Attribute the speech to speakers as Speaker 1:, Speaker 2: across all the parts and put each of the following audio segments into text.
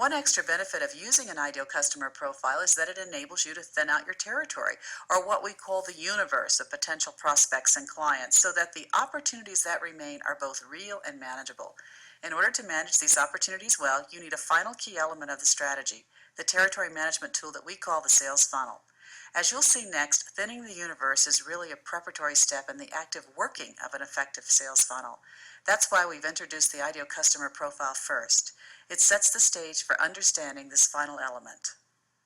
Speaker 1: One extra benefit of using an ideal customer profile is that it enables you to thin out your territory, or what we call the universe of potential prospects and clients, so that the opportunities that remain are both real and manageable. In order to manage these opportunities well, you need a final key element of the strategy, the territory management tool that we call the sales funnel. As you'll see next, thinning the universe is really a preparatory step in the active working of an effective sales funnel. That's why we've introduced the ideal customer profile first. It sets the stage for understanding this final element.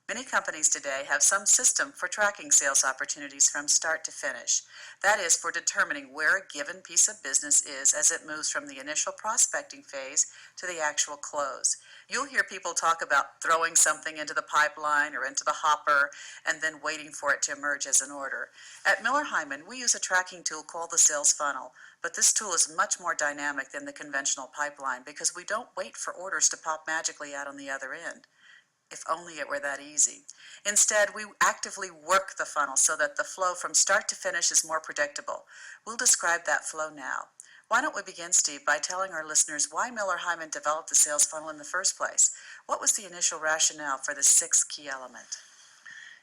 Speaker 1: Many companies today have some system for tracking sales opportunities from start to finish. That is, for determining where a given piece of business is as it moves from the initial prospecting phase to the actual close. You'll hear people talk about throwing something into the pipeline or into the hopper and then waiting for it to emerge as an order. At Miller Heiman, we use a tracking tool called the sales funnel, but this tool is much more dynamic than the conventional pipeline because we don't wait for orders to pop magically out on the other end. If only it were that easy. Instead, we actively work the funnel so that the flow from start to finish is more predictable. We'll describe that flow now. Why don't we begin, Steve, by telling our listeners why Miller Heiman developed the sales funnel in the first place? What was the initial rationale for the sixth key element?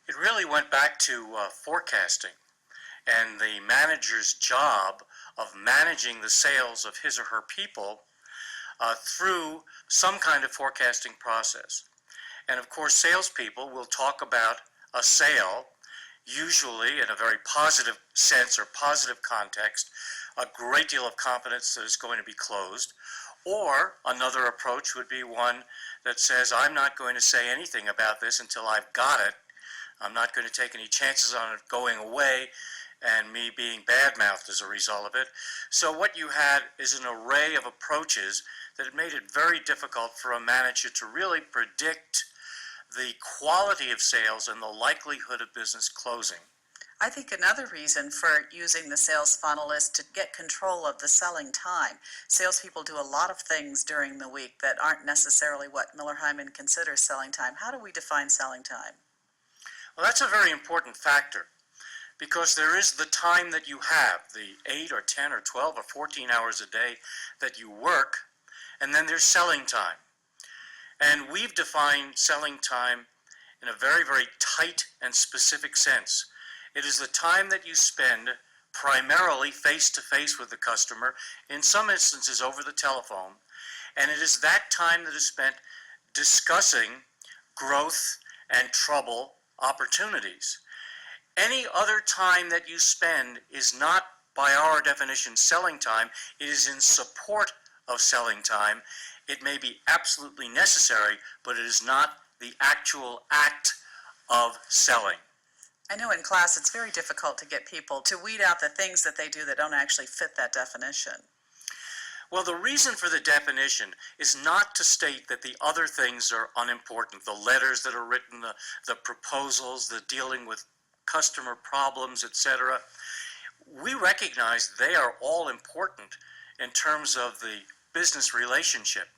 Speaker 2: It really went back to forecasting and the manager's job of managing the sales of his or her people through some kind of forecasting process. And of course, salespeople will talk about a sale, usually in a very positive sense or positive context, a great deal of confidence that it's going to be closed. Or another approach would be one that says, I'm not going to say anything about this until I've got it. I'm not going to take any chances on it going away and me being bad-mouthed as a result of it. So what you had is an array of approaches that made it very difficult for a manager to really predict the quality of sales and the likelihood of business closing.
Speaker 1: I think another reason for using the sales funnel is to get control of the selling time. Salespeople do a lot of things during the week that aren't necessarily what Miller Heiman considers selling time. How do we define selling time?
Speaker 2: Well, that's a very important factor because there is the time that you have, the 8 or 10 or 12 or 14 hours a day that you work, and then there's selling time. And we've defined selling time in a very, very tight and specific sense. It is the time that you spend primarily face-to-face with the customer, in some instances over the telephone, and it is that time that is spent discussing growth and trouble opportunities. Any other time that you spend is not, by our definition, selling time. It is in support of selling time. It may be absolutely necessary, but it is not the actual act of selling.
Speaker 1: I know in class it's very difficult to get people to weed out the things that they do that don't actually fit that definition.
Speaker 2: Well, the reason for the definition is not to state that the other things are unimportant. The letters that are written, the proposals, the dealing with customer problems, etc. We recognize they are all important in terms of the business relationship.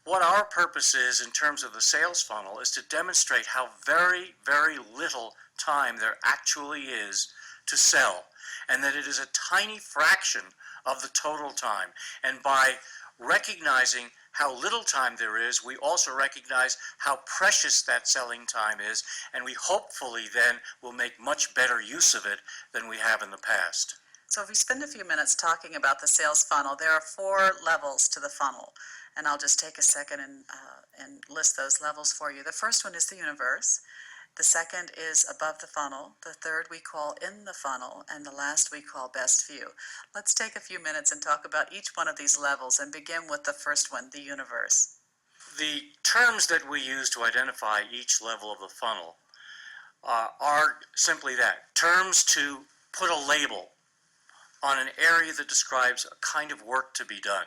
Speaker 2: What our purpose is in terms of the sales funnel is to demonstrate how very, very little time there actually is to sell, and that it is a tiny fraction of the total time. And by recognizing how little time there is, we also recognize how precious that selling time is, and we hopefully then will make much better use of it than we have in the past.
Speaker 1: So if we spend a few minutes talking about the sales funnel, there are 4 levels to the funnel, and I'll just take a second and list those levels for you. The first one is the universe. The second is above the funnel. The third we call in the funnel, and the last we call best view. Let's take a few minutes and talk about each one of these levels and begin with the first one, the universe.
Speaker 2: The terms that we use to identify each level of the funnel are simply that, terms to put a label on an area that describes a kind of work to be done.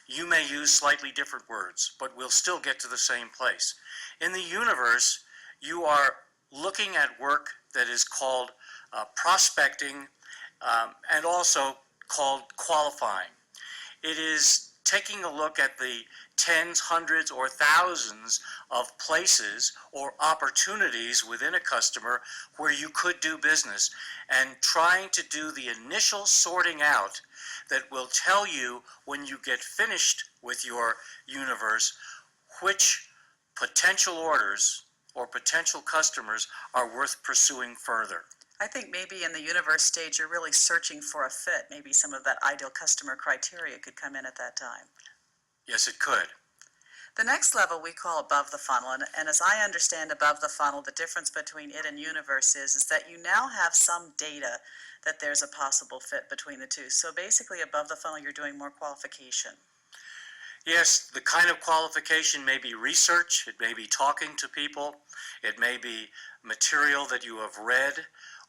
Speaker 2: You may use slightly different words, but we'll still get to the same place. In the universe, you are looking at work that is called prospecting and also called qualifying. It is taking a look at the tens, hundreds, or thousands of places or opportunities within a customer where you could do business and trying to do the initial sorting out that will tell you when you get finished with your universe which potential orders or potential customers are worth pursuing further.
Speaker 1: I think maybe in the universe stage, you're really searching for a fit. Maybe some of that ideal customer criteria could come in at that time.
Speaker 2: Yes, it could.
Speaker 1: The next level we call above the funnel, and as I understand above the funnel, the difference between it and universe is that you now have some data that there's a possible fit between the two. So basically above the funnel, you're doing more qualification.
Speaker 2: Yes, the kind of qualification may be research, it may be talking to people, it may be material that you have read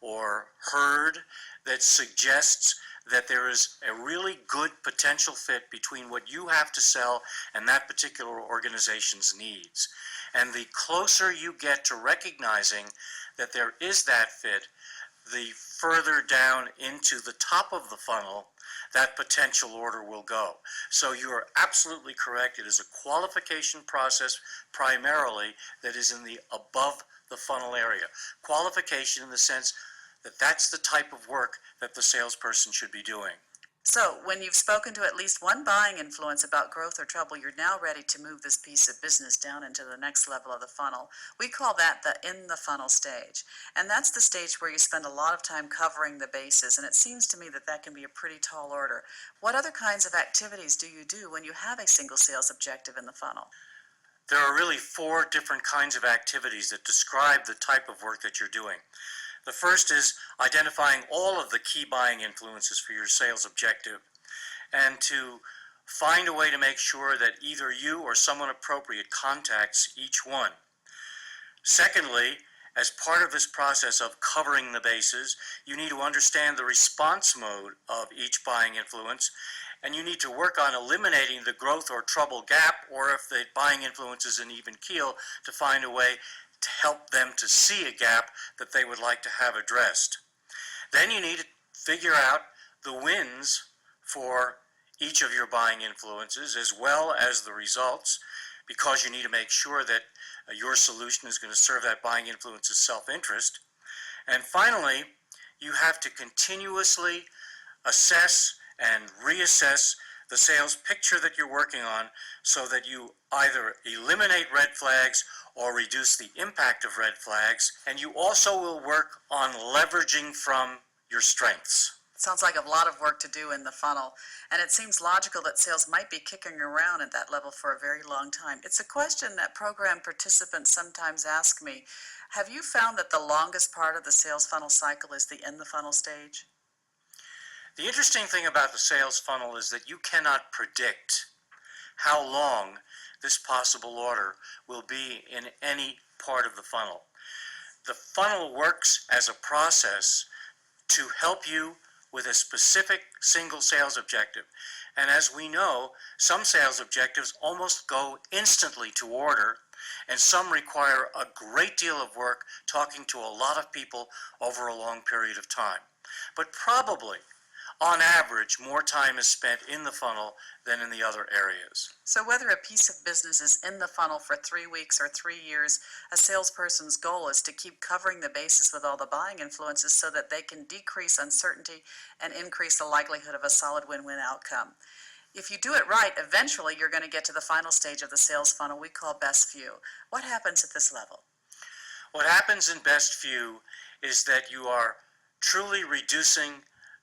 Speaker 2: or heard that suggests that there is a really good potential fit between what you have to sell and that particular organization's needs. And the closer you get to recognizing that there is that fit, the further down into the top of the funnel that potential order will go. So you are absolutely correct. It is a qualification process primarily that is in the above the funnel area. Qualification in the sense that that's the type of work that the salesperson should be doing.
Speaker 1: So when you've spoken to at least one buying influence about growth or trouble, you're now ready to move this piece of business down into the next level of the funnel. We call that the in the funnel stage. And that's the stage where you spend a lot of time covering the bases. And it seems to me that that can be a pretty tall order. What other kinds of activities do you do when you have a single sales objective in the funnel?
Speaker 2: There are really 4 different kinds of activities that describe the type of work that you're doing. The first is identifying all of the key buying influences for your sales objective and to find a way to make sure that either you or someone appropriate contacts each one. Secondly, as part of this process of covering the bases, you need to understand the response mode of each buying influence, and you need to work on eliminating the growth or trouble gap, or if the buying influence is an even keel, to find a way to help them to see a gap that they would like to have addressed. Then you need to figure out the wins for each of your buying influences as well as the results, because you need to make sure that your solution is going to serve that buying influence's self-interest. And finally, you have to continuously assess and reassess the sales picture that you're working on so that you either eliminate red flags or reduce the impact of red flags, and you also will work on leveraging from your strengths.
Speaker 1: Sounds like a lot of work to do in the funnel, and it seems logical that sales might be kicking around at that level for a very long time. It's a question that program participants sometimes ask me. Have you found that the longest part of the sales funnel cycle is the in the funnel stage?
Speaker 2: The interesting thing about the sales funnel is that you cannot predict how long this possible order will be in any part of the funnel. The funnel works as a process to help you with a specific single sales objective. And as we know, some sales objectives almost go instantly to order, and some require a great deal of work talking to a lot of people over a long period of time. But probably, on average, more time is spent in the funnel than in the other areas.
Speaker 1: So whether a piece of business is in the funnel for 3 weeks or 3 years, a salesperson's goal is to keep covering the bases with all the buying influences so that they can decrease uncertainty and increase the likelihood of a solid win-win outcome. If you do it right, eventually you're going to get to the final stage of the sales funnel we call best view. What happens at this level?
Speaker 2: What happens in best view is that you are truly reducing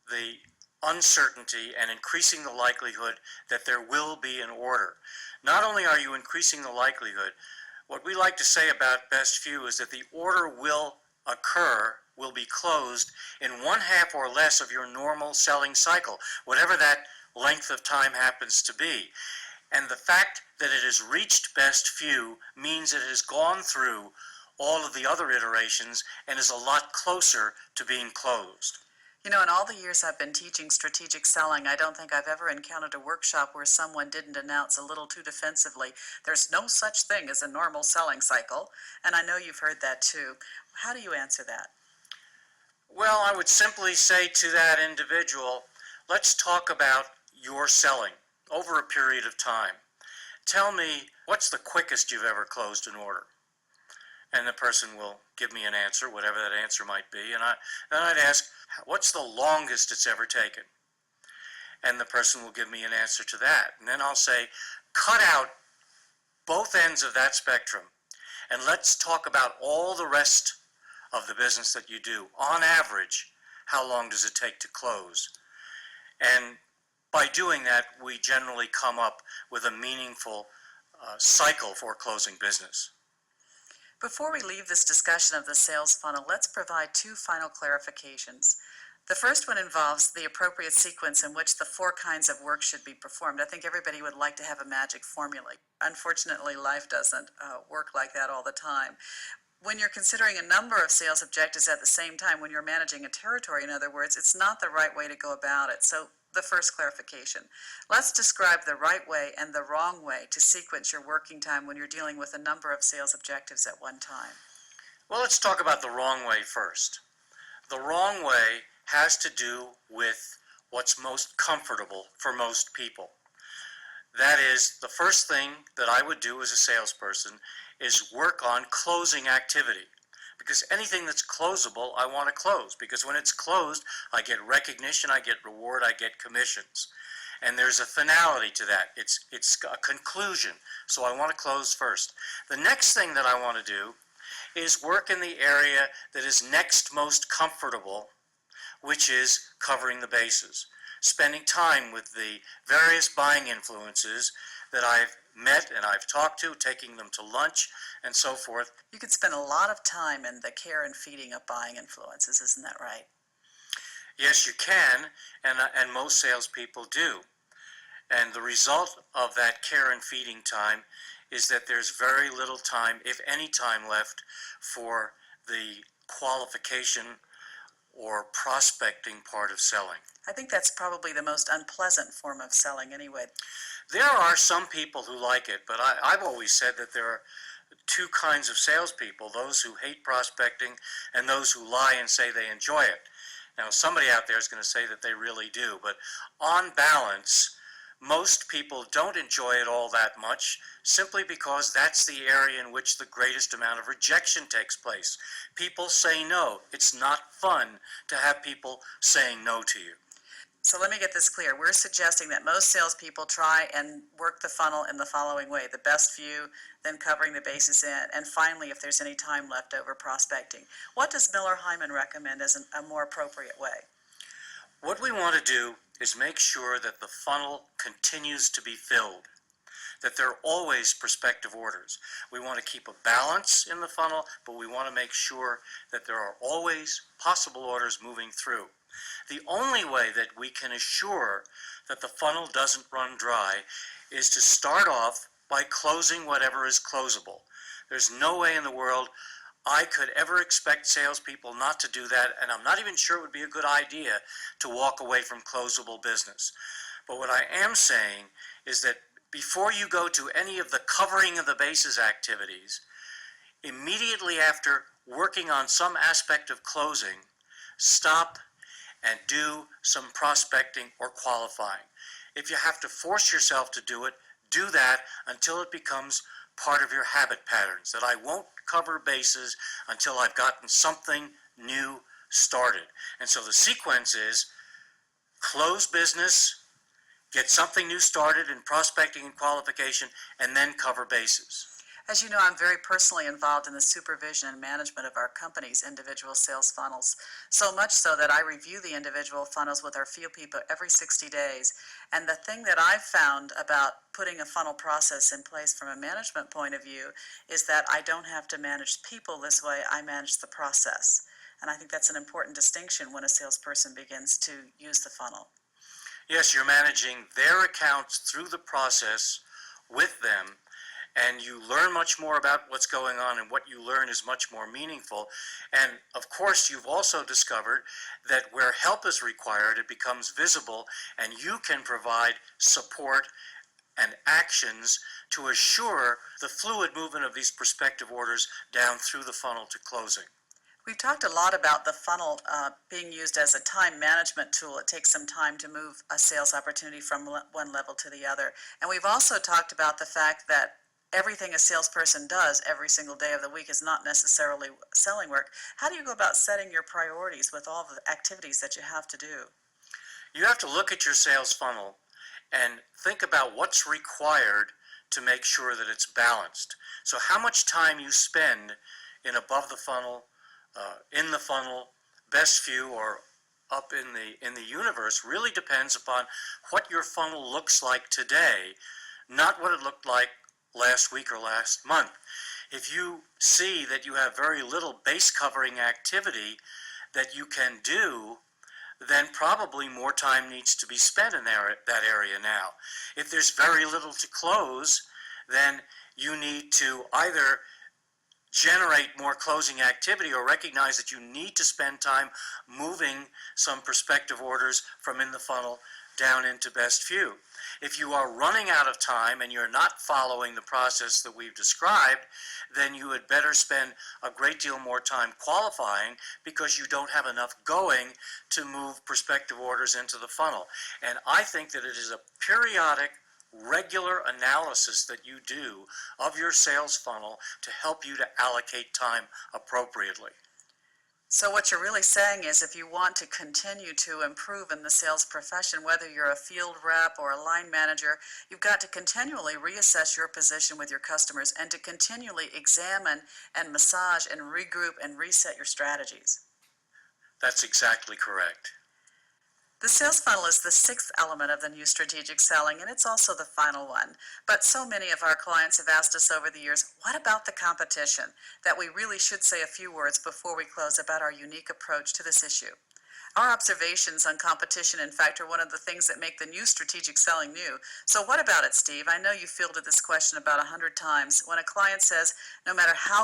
Speaker 2: the uncertainty and increasing the likelihood that there will be an order. Not only are you increasing the likelihood, what we like to say about best view is that the order will occur, will be closed in 1/2 or less of your normal selling cycle, whatever that length of time happens to be. And the fact that it has reached best view means it has gone through all of the other iterations and is a lot closer to being closed.
Speaker 1: You know, in all the years I've been teaching strategic selling, I don't think I've ever encountered a workshop where someone didn't announce a little too defensively, there's no such thing as a normal selling cycle, and I know you've heard that too. How do you answer that?
Speaker 2: Well, I would simply say to that individual, let's talk about your selling over a period of time. Tell me, what's the quickest you've ever closed an order? And the person will give me an answer, whatever that answer might be, and then I'd ask, what's the longest it's ever taken? And the person will give me an answer to that. And then I'll say, cut out both ends of that spectrum, And let's talk about all the rest of the business that you do. On average, how long does it take to close? And by doing that, we generally come up with a meaningful cycle for closing business.
Speaker 1: Before we leave this discussion of the sales funnel, let's provide two final clarifications. The first one involves the appropriate sequence in which the four kinds of work should be performed. I think everybody would like to have a magic formula. Unfortunately, life doesn't work like that all the time. When you're considering a number of sales objectives at the same time, when you're managing a territory, in other words, it's not the right way to go about it. So the first clarification. Let's describe the right way and the wrong way to sequence your working time when you're dealing with a number of sales objectives at one time.
Speaker 2: Well, let's talk about the wrong way first. The wrong way has to do with what's most comfortable for most people. That is, the first thing that I would do as a salesperson is work on closing activity. Because anything that's closable, I want to close. Because when it's closed, I get recognition, I get reward, I get commissions. And there's a finality to that. It's a conclusion. So I want to close first. The next thing that I want to do is work in the area that is next most comfortable, which is covering the bases. Spending time with the various buying influences that I've met and I've talked to, taking them to lunch and so forth.
Speaker 1: You could spend a lot of time in the care and feeding of buying influences, isn't that right?
Speaker 2: Yes, you can, and most salespeople do. And the result of that care and feeding time is that there's very little time, if any time left, for the qualification or prospecting part of selling.
Speaker 1: I think that's probably the most unpleasant form of selling anyway.
Speaker 2: There are some people who like it, but I've always said that there are two kinds of salespeople, those who hate prospecting and those who lie and say they enjoy it. Now, somebody out there is going to say that they really do, but on balance, most people don't enjoy it all that much simply because that's the area in which the greatest amount of rejection takes place. People say no. It's not fun to have people saying no to you.
Speaker 1: So let me get this clear. We're suggesting that most salespeople try and work the funnel in the following way: the best view, then covering the bases in, and finally, if there's any time left over, prospecting. What does Miller Heiman recommend as a more appropriate way?
Speaker 2: What we want to do is make sure that the funnel continues to be filled, that there are always prospective orders. We want to keep a balance in the funnel, but we want to make sure that there are always possible orders moving through. The only way that we can assure that the funnel doesn't run dry is to start off by closing whatever is closable. There's no way in the world I could ever expect salespeople not to do that, and I'm not even sure it would be a good idea to walk away from closable business. But what I am saying is that before you go to any of the covering of the bases activities, immediately after working on some aspect of closing, stop and do some prospecting or qualifying. If you have to force yourself to do it, do that until it becomes part of your habit patterns, that I won't cover bases until I've gotten something new started. And so the sequence is close business, get something new started in prospecting and qualification, and then cover bases.
Speaker 1: As you know, I'm very personally involved in the supervision and management of our company's individual sales funnels, so much so that I review the individual funnels with our field people every 60 days. And the thing that I've found about putting a funnel process in place from a management point of view is that I don't have to manage people this way, I manage the process. And I think that's an important distinction when a salesperson begins to use the funnel.
Speaker 2: Yes, you're managing their accounts through the process with them, and you learn much more about what's going on, and what you learn is much more meaningful. And of course, you've also discovered that where help is required, it becomes visible, and you can provide support and actions to assure the fluid movement of these prospective orders down through the funnel to closing.
Speaker 1: We've talked a lot about the funnel being used as a time management tool. It takes some time to move a sales opportunity from one level to the other. And we've also talked about the fact that everything a salesperson does every single day of the week is not necessarily selling work. How do you go about setting your priorities with all the activities that you have to do?
Speaker 2: You have to look at your sales funnel and think about what's required to make sure that it's balanced. So how much time you spend in above the funnel, in the funnel, best view, or up in the universe really depends upon what your funnel looks like today, not what it looked like last week or last month. If you see that you have very little base covering activity that you can do, then probably more time needs to be spent in that area now. If there's very little to close, then you need to either generate more closing activity or recognize that you need to spend time moving some prospective orders from in the funnel down into best view. If you are running out of time and you're not following the process that we've described, then you had better spend a great deal more time qualifying because you don't have enough going to move prospective orders into the funnel. And I think that it is a periodic, regular analysis that you do of your sales funnel to help you to allocate time appropriately.
Speaker 1: So what you're really saying is if you want to continue to improve in the sales profession, whether you're a field rep or a line manager, you've got to continually reassess your position with your customers and to continually examine and massage and regroup and reset your strategies.
Speaker 2: That's exactly correct.
Speaker 1: The sales funnel is the sixth element of the new strategic selling, and it's also the final one. But so many of our clients have asked us over the years, what about the competition? That we really should say a few words before we close about our unique approach to this issue. Our observations on competition, in fact, are one of the things that make the new strategic selling new. So what about it, Steve? I know you fielded this question about 100 times. When a client says, no matter how